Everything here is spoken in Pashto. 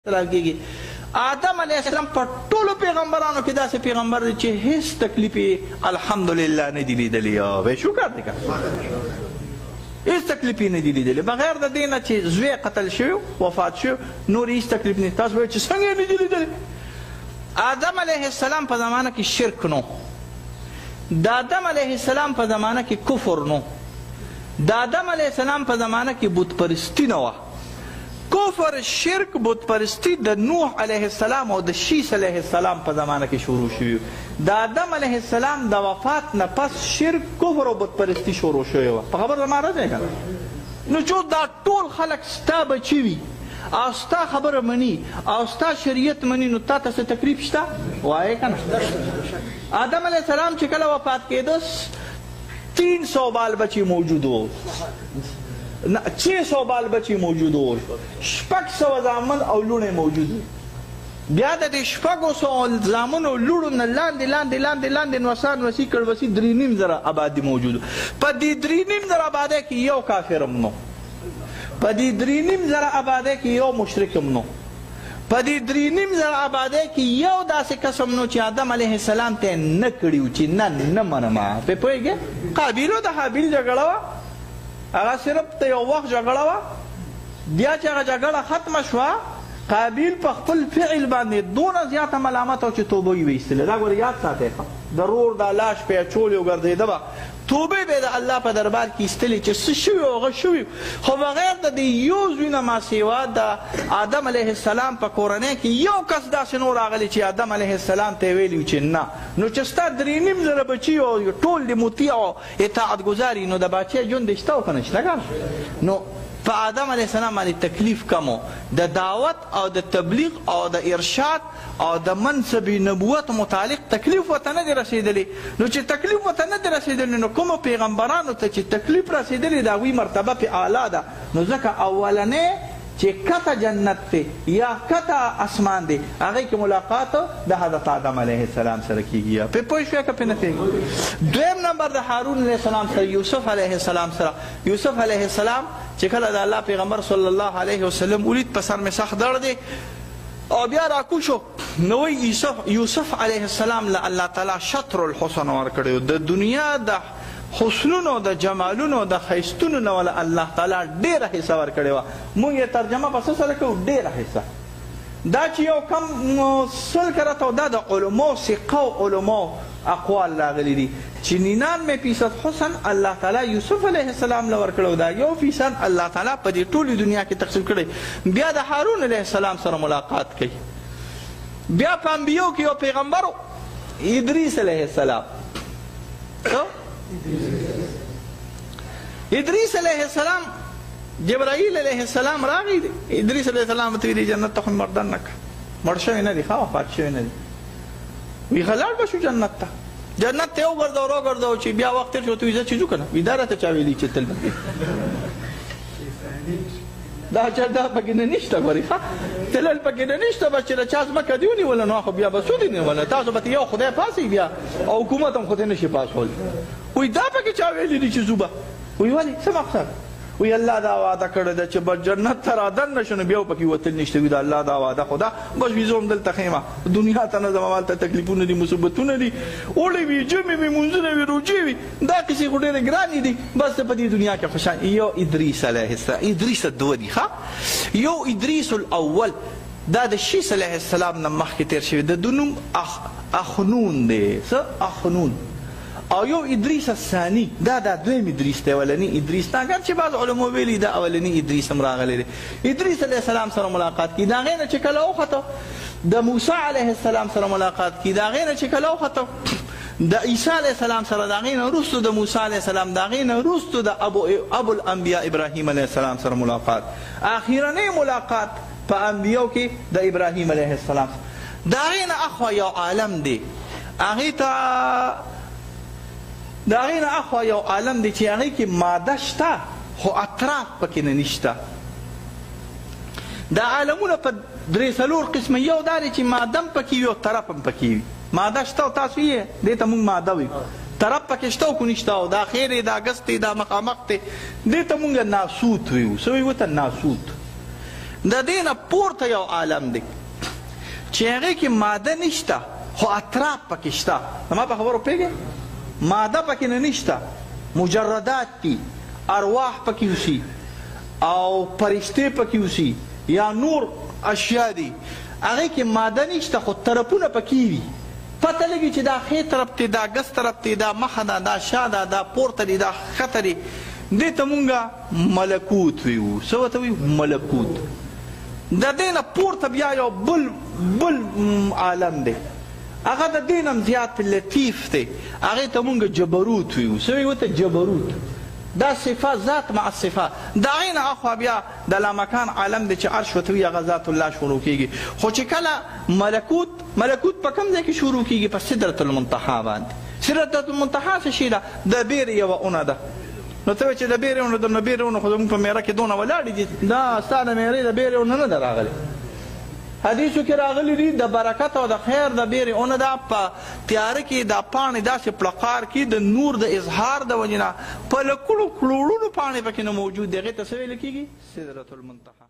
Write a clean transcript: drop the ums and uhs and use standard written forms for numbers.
کېږي. آدم علیه السلام په ټولو پیغمبرانو کې داسې پیغمبر دی چې هیڅ تکلیف یې الحمدلله نه دی لیدلی. وایي شکر دی که هیڅ تکلیف یې نه دی لیدلی بغیر د دې نه چې زوی قتل شوی وفات شوی نور هیڅ تکلیف نه. تاسو وایئ چې څنګه یې نه دی لیدلی. آدم علیه السلام په زمانه کې شرک نو، د آدم علیه السلام په زمانه کې کفر نو، د آدم علیه السلام په زمانه کې بت پرستی نه وه. کفر شرک بت پرستی د نوح علیه السلام او د شیس علیه السلام په زمانه کې شروع شوي. د آدم علیه السلام د وفات نه پس شرک کفر او بت پرستی شروع شوی وه. په خبر زما راځئ که نو چې دا ټول خلک ستا بچي وي او ستا خبره مني او ستا شریعت مني نو تا ته څه تکلیف شته؟ وایې که نه. آدم علیه السلام چې کله وفات کېده 300 بال بچي موجود وو، 600 بال بچی موجود وو، 600 زامن او لوڼې موجود وو. بیا د دې 600 زامن او لوڼو نه لاندې لاندې لاندې لاندې نوسان وسي کړوسي 3.5 آبادي موجود. په دې 3.5 آبادۍ کې یو کافر هم نو، په دې 3.5 آبادۍ کې یو مشرک هم نو، په دې 3.5 آبادۍ کې یو داسې کس هم نو چې آدم علیه السلام ته نه کړي و چې نه منمه. پرې پوهېږې قابیل او د حابیل جګړه وه، هغه صرف ته یو وخت جګړه وه. بیا چې هغه جګړه ختمه شوه قابیل په خپل فعل باندې دونه زیاته ملامت او چې توبه یې ویستله. دا ګوره یاد ساتئ د رور دا لاش په یې چولې وګرځېده به توبې به د الله په دربار کې ایستلې چې څه شوي او هغه شوي. خو بغیر د دې یو زوی نه ماسیوا د آدم علیه السلام په کورنۍ کې یو کس داسې نو راغلی چې آدم علیه السلام ته یې ویلي چې نه نو چې ستا 3.5 بچي او ټول د مطیع او اطاعت ګزاري نو د باچۍ ژوند دې شته او که نه شته که نو په آدم علیه السلام باندې تکلیف کم و. د دعوت او د تبلیغ او د ارشاد او د منصب نبوت متعلق تکلیف ورته نه دی رسېدلی. نو چې تکلیف ورته نه دی رسېدلی نو کومو پیغمبرانو ته چې تکلیف رسېدلی د هغوی مرتبه پې اعلی ده. نو ځکه اولنی چې کته جنت دی یا کته اسمان دی هغې کې ملاقات د حضرت آدم علیه السلام سره کېږي. پې پوه شوې که پې نه پوهېږي. دویم نمبر د هارون علیه السلام سره یوسف علیه السلام سره. یوسف علیه السلام چې کله د الله پیغمبر صلی الله علیه وسلم ولید په سر مې سخت درد دی او بیا راکوشو نو یوسف علیه السلام له الله تعالی شطر الحسن ورکړی د دنیا د حسنونو د جمالونو د ښایستونو نه وله الله تعالی ډېره حصه ورکړې وه. موږ یې ترجمه په څه سره کوو؟ ډېره حصه. دا چې یو کم سل کرته دا د علماو ثقو علماو اقوال راغلی دي چې 99% حسن الله تعالی یوسف علیه السلام له ورکړی دا 1% الله تعالی په دې ټولې دنیا کې تقسیم کړی. بیا د هارون علیه السلام سره ملاقات کوي. بیا په انبیو کې یو پیغمبر ادریس علیه السلام. ادریس علیه السلام جبرائیل علیه السلام راغی دی. ادریس علیه السلام ته ویلي جنت ته خو مردن نه کړه، مړ شوی نه دی، ښه وفات شوی نه دی. وی لاړ به شو جنت ته. جنت ته وګرځو راګرځو چې بیا وخت تېر شو ته وایي زه چې ځو که نه وي دا راته چا ویلي چې تل دا چا دا پکې نه نشته ګورې ښه تلل پکې نه نشته بس چې د چا ځمکه دې ونیوله نو خو بیا به څو دې نیوله تاسو به یو خدای پاسئ بیا او حکومت هم خو ته نه شي پاسولی. وایي دا پکې چا ویلي دي چې ځو به. وایي ولې څه مقصد؟ وی الله دا وعده کړی ده چې به جنت ته رادن نه شو نو بیا پکې وتل نشته. وي د الله دا وعده خو ده بس وي زه هم دلته ښیم دنیا ته نه ځم هلته تکلیفونه دي مصیبتونه دي اوړی وي جمعې وي مونځونه وي روژې وي دا کیسې خو ډېرې ګرانې دي بس په دې دنیا کې خوشحال. یو ادریس علیه السلام ادریس دوه دي ښه. یو ادریس الاول دا د شیس علیه السلام نه مخکې تېر شوی د نوم اخنون دی. څه اخنون. او یو ادریس الثانی دا دویم ادریس دی اولنی ادریس نه اگر چې بعض علماء ویلي دا اولنی ادریس هم راغلی دی. ادریس علیه السلام سره ملاقات کړي. د هغې نه چې کله وخته د موسی علیه السلام سره ملاقات کړي. د هغې نه چې کله وخته د عیسی علیه السلام سره د هغې نه وروستو د موسی علیه السلام د هغې نه وروستو د ابو الانبیا ابراهیم علیه السلام سره ملاقات. اخرنی ملاقات په انبیو کې د ابراهیم علیه السلام. د هغې نه اخوا یو عالم دی هغې ته د هغې نه اخوا یو عالم دی چې هغې کې ماده شته خو اطراف پکې نه نشته. دا عالمونه په 3-4 قسمه یو دا دی چې ماده هم پکې وي او طرف هم پکې وي. ماده شته او تاسو یې دې ته موږ ماده وایو. طرف پکې شته او کو نشته او دا خیر دی دا ګس دی دا مخامخ دی دې ته موږ ناسوت وایو. څه وایو ورته؟ ناسوت. د دې نه پورته یو عالم دی چې هغې کې ماده نشته خو اطراف پکې شته. زما په خبرو پوهېږې؟ ماده پکې نه نشته، مجردات دي، ارواح پکې اوسي او فرشتې پکې اوسي یا نور اشیا دي. هغې کې ماده نشته خو طرفونه پکې وي. پته لګي چې دا ښې طرف دی، دا ګس طرف دی، دا مخه ده، دا شا ده، دا پورته دی، دا ښکته دی. دې ته مونږ ملکوت ویو. څه ورته ویو؟ ملکوت. د دې نه پورته بیا یو بل عالم دی، هغه د دې نه هم زیات لطیف دی، هغې ته مونږ جبروت ویو. څه ویو ته؟ جبروت. دا صفه ذات مع صفه. د هغې نه اخوا بیا د لامکان عالم دی چې عرش ورته وي، هغه ذات الله شروع کېږي. خو چې کله ملکوت په کوم ځای کې شروع کېږي؟ په سدرة المنتهی باندې. سدرة المنتهی څه شي ده؟ د بیرې یوه اونه ده. نو ته وایې چې د بیرې اونه ده، نو بیرې اونه خو زموږ په میره کې دونه ولاړې دي. دا ستا د میرې د بیرې اونه نه ده راغلې. حدیثو کې راغلی دي د برکت او د خیر د بیرې اونه ده په تیاره کې دا پاڼې داسې پړقار کې د نور د اظهار د وجې نه په لکړو کروړونو پاڼې پکې نه موجود دی. هغې ته څه ویل کېږي؟ سدرة المنتهی.